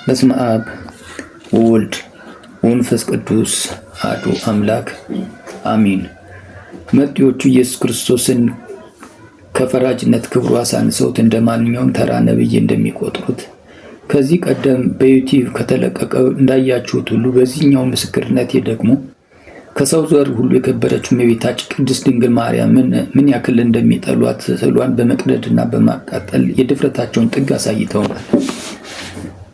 በስመ አብ ወወልድ ወመንፈስ ቅዱስ አሐዱ አምላክ አሚን። መጤዎቹ ኢየሱስ ክርስቶስን ከፈራጅነት ክብሩ አሳንሰውት እንደ ማንኛውም ተራ ነብይ እንደሚቆጥሩት ከዚህ ቀደም በዩቲዩብ ከተለቀቀው እንዳያችሁት ሁሉ በዚህኛው ምስክርነቴ ደግሞ ከሰው ዘር ሁሉ የከበረችው እመቤታችን ቅድስት ድንግል ማርያምን ምን ያክል እንደሚጠሏት ስዕሏን በመቅደድና በማቃጠል የድፍረታቸውን ጥግ አሳይተውናል።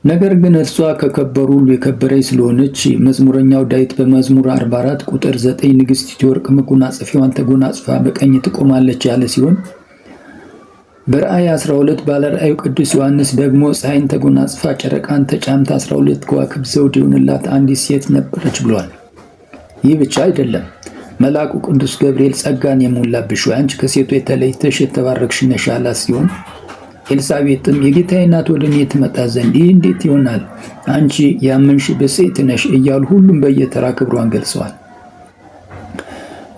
ነገር ግን እርሷ ከከበሩ ሁሉ የከበረች ስለሆነች መዝሙረኛው ዳዊት በመዝሙር 44 ቁጥር 9 ንግሥቲቱ የወርቅ መጎናጸፊያዋን ተጎናጽፋ በቀኝ ትቆማለች ያለ ሲሆን በራእይ 12 ባለ ራእዩ ቅዱስ ዮሐንስ ደግሞ ፀሐይን ተጎናጽፋ ጨረቃን ተጫምታ 12 ከዋክብት ዘውድ የሆኑላት አንዲት ሴት ነበረች ብሏል። ይህ ብቻ አይደለም። መልአኩ ቅዱስ ገብርኤል ጸጋን የሞላብሽ ሆይ አንቺ ከሴቶች የተለይተሽ የተባረክሽ ነሽ ያላት ሲሆን ኤልሳቤጥም የጌታዬ እናት ወደ እኔ ትመጣ ዘንድ ይህ እንዴት ይሆናል? አንቺ ያመንሽ ብፅዕት ነሽ እያሉ ሁሉም በየተራ ክብሯን ገልጸዋል።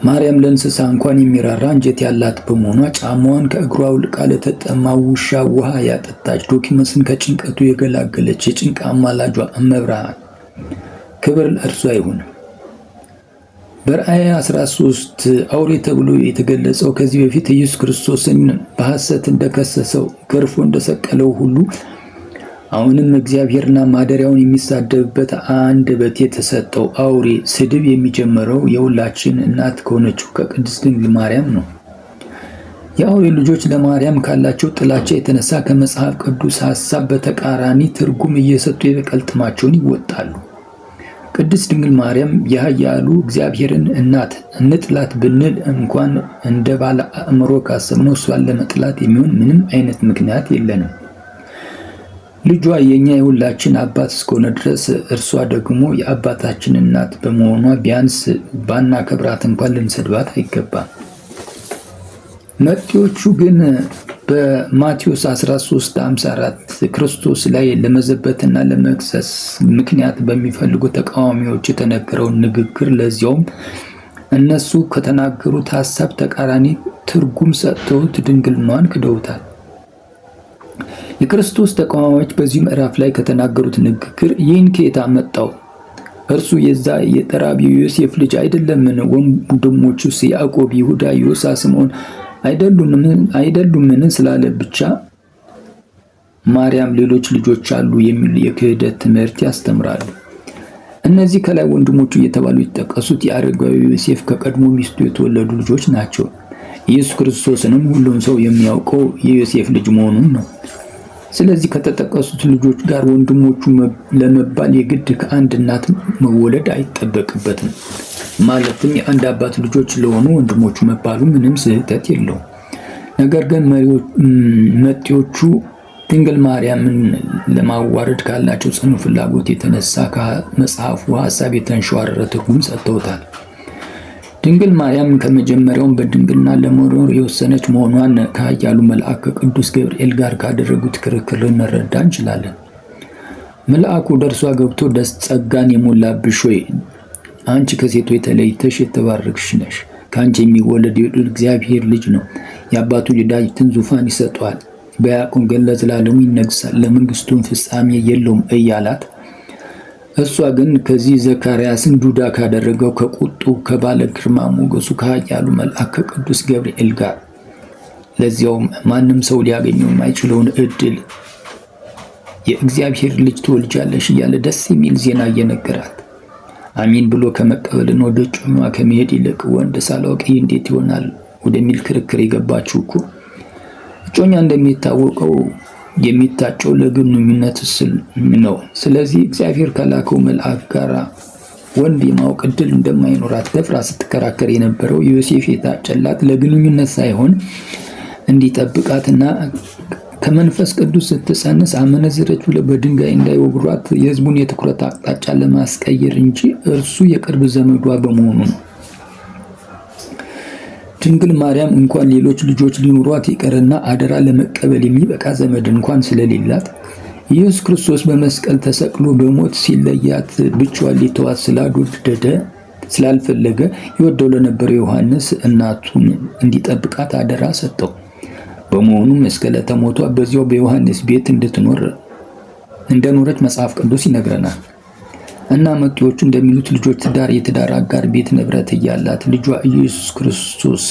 ማርያም ለእንስሳ እንኳን የሚራራ አንጀት ያላት በመሆኗ ጫማዋን ከእግሯ አውልቃ ለተጠማ ውሻ ውሃ ያጠጣች፣ ዶኪመስን ከጭንቀቱ የገላገለች የጭንቅ አማላጇ እመብርሃን ክብር ለእርሷ ይሁን። በራእይ 13 አውሬ ተብሎ የተገለጸው ከዚህ በፊት ኢየሱስ ክርስቶስን በሐሰት እንደከሰሰው ገርፎ እንደሰቀለው ሁሉ አሁንም እግዚአብሔርና ማደሪያውን የሚሳደብበት አንደበት የተሰጠው አውሬ ስድብ የሚጀምረው የሁላችን እናት ከሆነችው ከቅድስት ድንግል ማርያም ነው። የአውሬ ልጆች ለማርያም ካላቸው ጥላቻ የተነሳ ከመጽሐፍ ቅዱስ ሐሳብ በተቃራኒ ትርጉም እየሰጡ የበቀል ጥማቸውን ይወጣሉ። ቅድስት ድንግል ማርያም የኃያሉ እግዚአብሔርን እናት እንጥላት ብንል እንኳን እንደ ባለ አእምሮ ካሰብነው እሷን ለመጥላት የሚሆን ምንም አይነት ምክንያት የለንም። ልጇ የኛ የሁላችን አባት እስከሆነ ድረስ እርሷ ደግሞ የአባታችን እናት በመሆኗ ቢያንስ ባናከብራት እንኳን ልንሰድባት አይገባም። መጤዎቹ ግን በማቴዎስ 13:54 ክርስቶስ ላይ ለመዘበትና ለመክሰስ ምክንያት በሚፈልጉ ተቃዋሚዎች የተነገረውን ንግግር ለዚያውም እነሱ ከተናገሩት ሐሳብ ተቃራኒ ትርጉም ሰጥተውት ድንግልናዋን ክደውታል። የክርስቶስ ተቃዋሚዎች በዚህ ምዕራፍ ላይ ከተናገሩት ንግግር ይህን ከየት አመጣው? እርሱ የዛ የጠራቢው ዮሴፍ ልጅ አይደለምን? ወንድሞቹስ ያዕቆብ፣ ይሁዳ፣ ዮሳ፣ ስምዖን አይደሉምን ስላለ ብቻ ማርያም ሌሎች ልጆች አሉ የሚል የክህደት ትምህርት ያስተምራሉ። እነዚህ ከላይ ወንድሞቹ እየተባሉ የተጠቀሱት የአረጋዊ ዮሴፍ ከቀድሞ ሚስቱ የተወለዱ ልጆች ናቸው። ኢየሱስ ክርስቶስንም ሁሉም ሰው የሚያውቀው የዮሴፍ ልጅ መሆኑን ነው። ስለዚህ ከተጠቀሱት ልጆች ጋር ወንድሞቹ ለመባል የግድ ከአንድ እናት መወለድ አይጠበቅበትም። ማለትም የአንድ አባት ልጆች ለሆኑ ወንድሞቹ መባሉ ምንም ስህተት የለውም። ነገር ግን መጤዎቹ ድንግል ማርያምን ለማዋረድ ካላቸው ጽኑ ፍላጎት የተነሳ ከመጽሐፉ ሐሳብ የተንሸዋረረ ትርጉም ሰጥተውታል። ድንግል ማርያም ከመጀመሪያውም በድንግልና ለመኖር የወሰነች መሆኗን ከኃያሉ መልአክ ከቅዱስ ገብርኤል ጋር ካደረጉት ክርክር ልንረዳ እንችላለን። መልአኩ ደርሷ ገብቶ ጸጋን የሞላብሽ ሆይ አንቺ ከሴቶች የተለይተሽ የተባረክሽ ነሽ፣ ከአንቺ የሚወለድ የልዑል እግዚአብሔር ልጅ ነው፣ የአባቱ የዳዊትን ዙፋን ይሰጠዋል፣ በያዕቆብ ገር ለዘላለሙ ይነግሣል፣ ለመንግሥቱም ፍጻሜ የለውም እያላት እሷ ግን ከዚህ ዘካርያስን ዱዳ ካደረገው ከቁጡ ከባለ ግርማ ሞገሱ ከኃያሉ መልአክ ከቅዱስ ገብርኤል ጋር ለዚያውም ማንም ሰው ሊያገኘው የማይችለውን ዕድል የእግዚአብሔር ልጅ ትወልጃለሽ እያለ ደስ የሚል ዜና እየነገራት አሚን ብሎ ከመቀበልን ወደ እጮኛዋ ከመሄድ ይልቅ ወንድ ሳላውቅ እንዴት ይሆናል ወደሚል ክርክር የገባችው እኮ እጮኛ እንደሚታወቀው የሚታጨው ለግንኙነት ስል ነው። ስለዚህ እግዚአብሔር ከላከው መልአክ ጋር ወንድ የማወቅ ዕድል እንደማይኖራት ደፍራ ስትከራከር የነበረው ዮሴፍ የታጨላት ለግንኙነት ሳይሆን እንዲጠብቃትና ከመንፈስ ቅዱስ ስትጸንስ አመነዘረች ብለው በድንጋይ እንዳይወግሯት የሕዝቡን የትኩረት አቅጣጫ ለማስቀየር እንጂ እርሱ የቅርብ ዘመዷ በመሆኑ ነው። ድንግል ማርያም እንኳን ሌሎች ልጆች ሊኖሯት ይቀርና አደራ ለመቀበል የሚበቃ ዘመድ እንኳን ስለሌላት ኢየሱስ ክርስቶስ በመስቀል ተሰቅሎ በሞት ሲለያት ብቻዋን ሊተዋት ስላልፈለገ ይወደው ለነበረው ዮሐንስ እናቱን እንዲጠብቃት አደራ ሰጠው። በመሆኑም እስከ ዕለተ ሞቷ በዚያው በዮሐንስ ቤት እንድትኖር እንደኖረች መጽሐፍ ቅዱስ ይነግረናል። እና መጤዎቹ እንደሚሉት ልጆች ትዳር፣ የትዳር አጋር፣ ቤት ንብረት እያላት ልጇ ኢየሱስ ክርስቶስ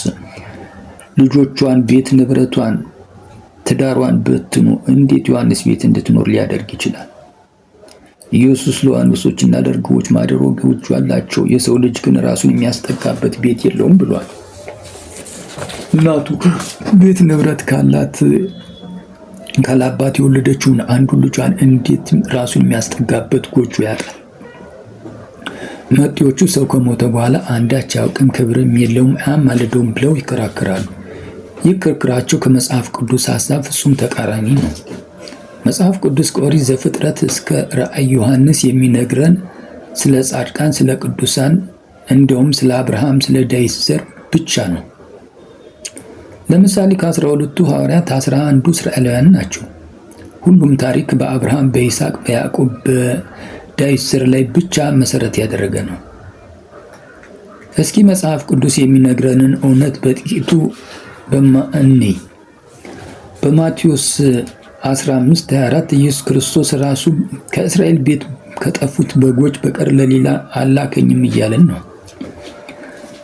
ልጆቿን፣ ቤት ንብረቷን፣ ትዳሯን በትኖ እንዴት ዮሐንስ ቤት እንድትኖር ሊያደርግ ይችላል? ኢየሱስ ለአንበሶችና ለእርግቦች ማደሪያ ጎጆ አላቸው፣ የሰው ልጅ ግን ራሱን የሚያስጠጋበት ቤት የለውም ብሏል። እናቱ ቤት ንብረት ካላባት የወለደችውን አንዱ ልጇን እንዴት ራሱን የሚያስጠጋበት ጎጆ ያጣል? መጤዎቹ ሰው ከሞተ በኋላ አንዳች አያውቅም፣ ክብርም የለውም፣ አያማልደውም ብለው ይከራከራሉ። ይህ ክርክራቸው ከመጽሐፍ ቅዱስ ሐሳብ ፍጹም ተቃራኒ ነው። መጽሐፍ ቅዱስ ከኦሪት ዘፍጥረት እስከ ራእይ ዮሐንስ የሚነግረን ስለ ጻድቃን፣ ስለ ቅዱሳን እንዲሁም ስለ አብርሃም፣ ስለ ዳዊት ዘር ብቻ ነው። ለምሳሌ ከ12ቱ ሐዋርያት 11ዱ እስራኤላውያን ናቸው። ሁሉም ታሪክ በአብርሃም፣ በይስሐቅ፣ በያዕቆብ፣ በዳዊት ዘር ላይ ብቻ መሰረት ያደረገ ነው። እስኪ መጽሐፍ ቅዱስ የሚነግረንን እውነት በጥቂቱ እንይ። በማቴዎስ 15:24 ኢየሱስ ክርስቶስ ራሱ ከእስራኤል ቤት ከጠፉት በጎች በቀር ለሌላ አላከኝም እያለን ነው።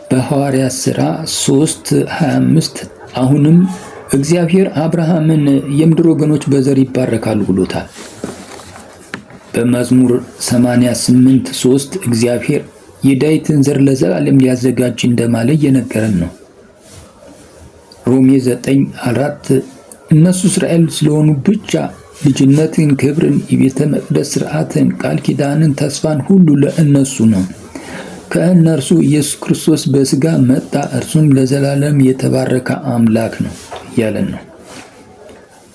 በሐዋርያት ሥራ 3:25 አሁንም እግዚአብሔር አብርሃምን የምድር ወገኖች በዘር ይባረካሉ ብሎታል። በመዝሙር 88:3 እግዚአብሔር የዳዊትን ዘር ለዘላለም ሊያዘጋጅ እንደማለ እየነገረን ነው። ሮሜ 9:4 እነሱ እስራኤል ስለሆኑ ብቻ ልጅነትን፣ ክብርን፣ የቤተ መቅደስ ሥርዓትን፣ ቃል ኪዳንን፣ ተስፋን ሁሉ ለእነሱ ነው። ከእነርሱ ኢየሱስ ክርስቶስ በሥጋ መጣ፣ እርሱም ለዘላለም የተባረከ አምላክ ነው እያለን ነው።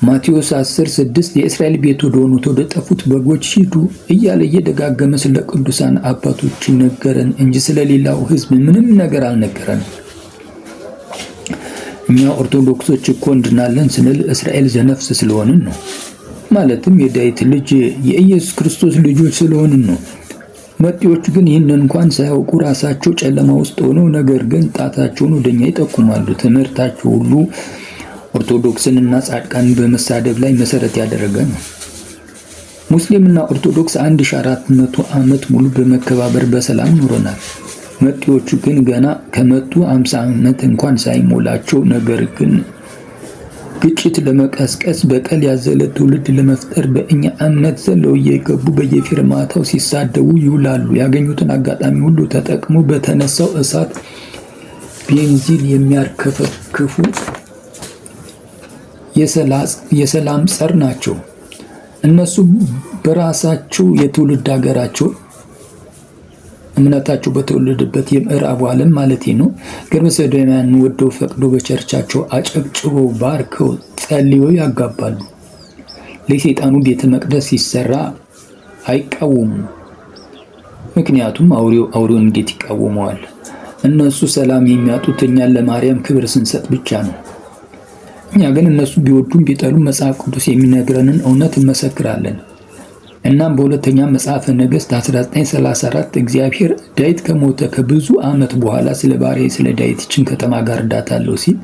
ማቴዎስ 10:6 የእስራኤል ቤት ወደሆኑት ወደ ጠፉት በጎች ሂዱ እያለ እየደጋገመ ስለ ቅዱሳን አባቶች ነገረን እንጂ ስለሌላው ሕዝብ ምንም ነገር አልነገረንም። እኛ ኦርቶዶክሶች እኮ እንድናለን ስንል እስራኤል ዘነፍስ ስለሆንን ነው። ማለትም የዳዊት ልጅ የኢየሱስ ክርስቶስ ልጆች ስለሆንን ነው። መጤዎቹ ግን ይህንን እንኳን ሳያውቁ ራሳቸው ጨለማ ውስጥ ሆነው ነገር ግን ጣታቸውን ወደኛ ይጠቁማሉ። ትምህርታቸው ሁሉ ኦርቶዶክስንና ጻድቃንን በመሳደብ ላይ መሰረት ያደረገ ነው። ሙስሊምና ኦርቶዶክስ 1400 ዓመት ሙሉ በመከባበር በሰላም ኖረናል። መጤዎቹ ግን ገና ከመጡ 50 ዓመት እንኳን ሳይሞላቸው ነገር ግን ግጭት ለመቀስቀስ በቀል ያዘለ ትውልድ ለመፍጠር በእኛ እምነት ዘለው እየገቡ በየፊርማታው ሲሳደቡ ይውላሉ። ያገኙትን አጋጣሚ ሁሉ ተጠቅሞ በተነሳው እሳት ቤንዚን የሚያርከፈክፉ የሰላም ጸር ናቸው። እነሱ በራሳቸው የትውልድ ሀገራቸው እምነታቸው በተወለደበት የምዕራቡ ዓለም ማለት ነው ግብረ ሰዶማውያን ወደው ፈቅዶ በቸርቻቸው አጨብጭበው ባርከው ጸልየው ያጋባሉ። ለሰይጣኑ ቤተ መቅደስ ሲሰራ አይቃወሙም። ምክንያቱም አውሬውን እንዴት ይቃወመዋል? እነሱ ሰላም የሚያጡት እኛን ለማርያም ክብር ስንሰጥ ብቻ ነው። እኛ ግን እነሱ ቢወዱም ቢጠሉም መጽሐፍ ቅዱስ የሚነግረንን እውነት እንመሰክራለን። እናም በሁለተኛ መጽሐፈ ነገሥት 1934 እግዚአብሔር ዳዊት ከሞተ ከብዙ ዓመት በኋላ ስለ ባሪያዬ ስለ ዳዊት ይህችን ከተማ ጋርዳታለሁ ሲል፣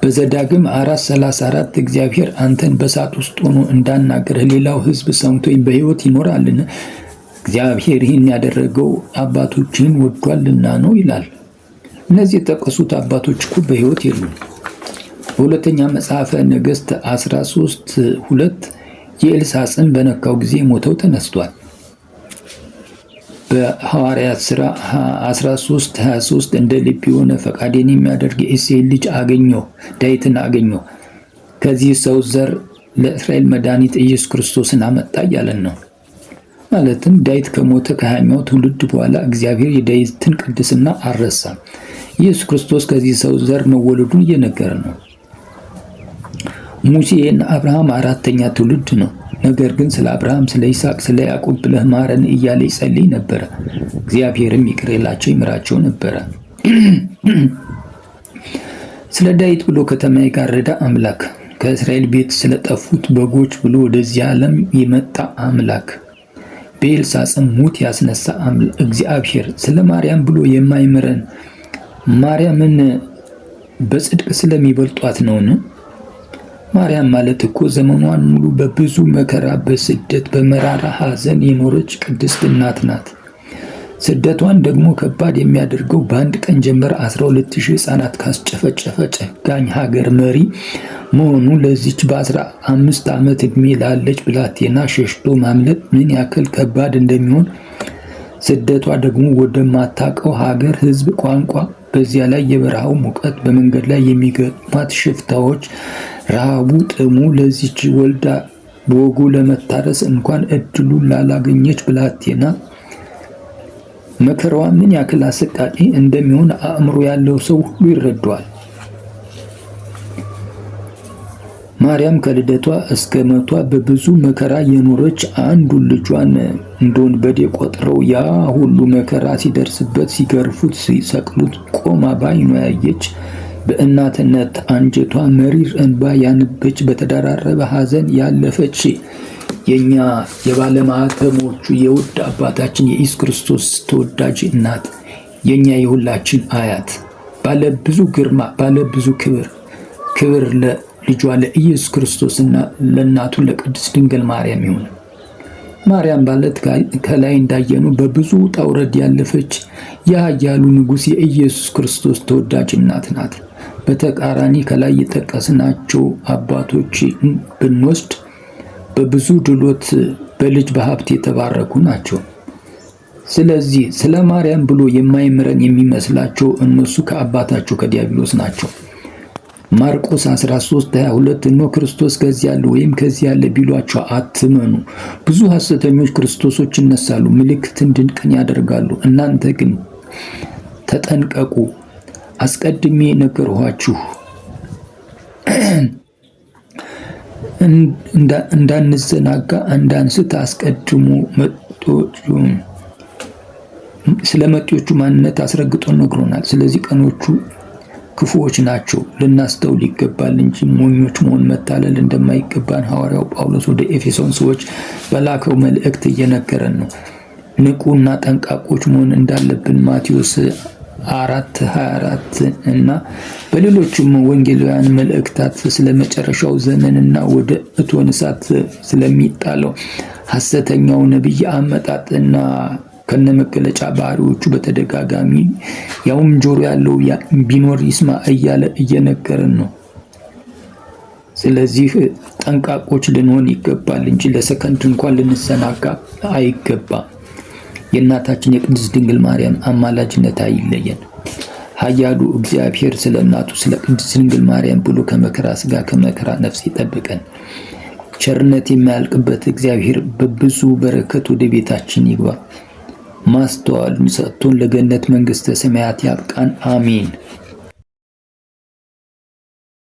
በዘዳግም 4:34 እግዚአብሔር አንተን በእሳት ውስጥ ሆኖ እንዳናገርህ ሌላው ሕዝብ ሰምቶኝ በሕይወት ይኖራልን? እግዚአብሔር ይህን ያደረገው አባቶችህን ወዷልና ነው ይላል። እነዚህ የጠቀሱት አባቶች እኮ በሕይወት የሉም። በሁለተኛ መጽሐፈ ነገሥት 13:2 የኤልሳዕ ጽም በነካው ጊዜ ሞተው ተነስቷል። በሐዋርያት ሥራ 13:23 እንደ ልብ የሆነ ፈቃዴን የሚያደርግ የእሴይን ልጅ አገኘሁ፣ ዳዊትን አገኘሁ። ከዚህ ሰው ዘር ለእስራኤል መድኃኒት ኢየሱስ ክርስቶስን አመጣ እያለን ነው። ማለትም ዳዊት ከሞተ ከ20ኛው ትውልድ በኋላ እግዚአብሔር የዳዊትን ቅድስና አልረሳም። ኢየሱስ ክርስቶስ ከዚህ ሰው ዘር መወለዱን እየነገረ ነው። ሙሴ አብርሃም 4ኛ ትውልድ ነው። ነገር ግን ስለ አብርሃም፣ ስለ ይስሐቅ፣ ስለ ያዕቆብ ብለህ ማረን እያለ ይጸልይ ነበረ። እግዚአብሔርም ይቅር ይላቸው ይምራቸው ነበረ። ስለ ዳዊት ብሎ ከተማ የጋረደ አምላክ፣ ከእስራኤል ቤት ስለጠፉት በጎች ብሎ ወደዚህ ዓለም የመጣ አምላክ፣ በኤልሳዕ ጽም ሙት ያስነሳ እግዚአብሔር፣ ስለ ማርያም ብሎ የማይምረን ማርያምን በጽድቅ ስለሚበልጧት ነውን? ማርያም ማለት እኮ ዘመኗን ሙሉ በብዙ መከራ፣ በስደት፣ በመራራ ሐዘን የኖረች ቅድስት እናት ናት። ስደቷን ደግሞ ከባድ የሚያደርገው በአንድ ቀን ጀምር 12000 ሕፃናት ካስጨፈጨፈ ጨካኝ ሀገር መሪ መሆኑ ለዚች በ15 ዓመት ዕድሜ ላለች ብላቴና ሸሽቶ ማምለጥ ምን ያክል ከባድ እንደሚሆን፣ ስደቷ ደግሞ ወደማታውቀው ሀገር ሕዝብ፣ ቋንቋ፣ በዚያ ላይ የበረሃው ሙቀት፣ በመንገድ ላይ የሚገጥሟት ሽፍታዎች፣ ረሃቡ፣ ጥሙ፣ ለዚች ወልዳ በወጉ ለመታረስ እንኳን እድሉ ላላገኘች ብላቴና መከራዋ ምን ያክል አሰቃቂ እንደሚሆን አእምሮ ያለው ሰው ሁሉ ይረዳዋል። ማርያም ከልደቷ እስከ ሞቷ በብዙ መከራ የኖረች፣ አንዱን ልጇን እንደ ወንበዴ ቆጥረው ያ ሁሉ መከራ ሲደርስበት፣ ሲገርፉት፣ ሲሰቅሉት ቆማ ባይኗ ያየች፣ በእናትነት አንጀቷ መሪር እንባ ያነበች፣ በተደራረበ ሐዘን ያለፈች የኛ የባለማተሞቹ የውድ አባታችን የኢየሱስ ክርስቶስ ተወዳጅ እናት፣ የኛ የሁላችን አያት፣ ባለ ብዙ ግርማ፣ ባለ ብዙ ክብር ለልጇ ለኢየሱስ ክርስቶስና ለእናቱ ለቅድስት ድንግል ማርያም ይሁን። ማርያም ማለት ከላይ እንዳየኑ በብዙ ውጣ ውረድ ያለፈች የኃያሉ ንጉሥ የኢየሱስ ክርስቶስ ተወዳጅ እናት ናት። በተቃራኒ ከላይ የጠቀስናቸው አባቶች ብንወስድ በብዙ ድሎት፣ በልጅ በሀብት የተባረኩ ናቸው። ስለዚህ ስለ ማርያም ብሎ የማይምረን የሚመስላቸው እነሱ ከአባታቸው ከዲያብሎስ ናቸው። ማርቆስ 13:22 እነሆ ክርስቶስ ከዚህ ያለ ወይም ከዚህ ያለ ቢሏቸው አትመኑ። ብዙ ሐሰተኞች ክርስቶሶች ይነሳሉ፣ ምልክትን ድንቅን ያደርጋሉ። እናንተ ግን ተጠንቀቁ፣ አስቀድሜ ነገርኋችሁ እንዳንዘናጋ እንዳንስት አስቀድሞ ስለ መጤዎቹ ማንነት አስረግጦ ነግሮናል። ስለዚህ ቀኖቹ ክፉዎች ናቸው፣ ልናስተውል ይገባል እንጂ ሞኞች መሆን መታለል እንደማይገባን ሐዋርያው ጳውሎስ ወደ ኤፌሶን ሰዎች በላከው መልእክት እየነገረን ነው። ንቁና ጠንቃቆች መሆን እንዳለብን ማቴዎስ 4:24 እና በሌሎችም ወንጌላውያን መልእክታት ስለ መጨረሻው ዘመንና ወደ እቶነ እሳት ስለሚጣለው ሐሰተኛው ነቢይ አመጣጥና ከነመገለጫ ባህሪዎቹ በተደጋጋሚ ያውም ጆሮ ያለው ቢኖር ይስማ እያለ እየነገረን ነው። ስለዚህ ጠንቃቆች ልንሆን ይገባል እንጂ ለሰከንድ እንኳን ልንሰናጋ አይገባም። የእናታችን የቅድስት ድንግል ማርያም አማላጅነት አይለየን። ኃያሉ እግዚአብሔር ስለ እናቱ ስለ ቅድስት ድንግል ማርያም ብሎ ከመከራ ሥጋ ከመከራ ነፍስ ይጠብቀን። ቸርነት የማያልቅበት እግዚአብሔር በብዙ በረከት ወደ ቤታችን ይግባ። ማስተዋልን ሰጥቶን ለገነት መንግሥተ ሰማያት ያብቃን። አሜን።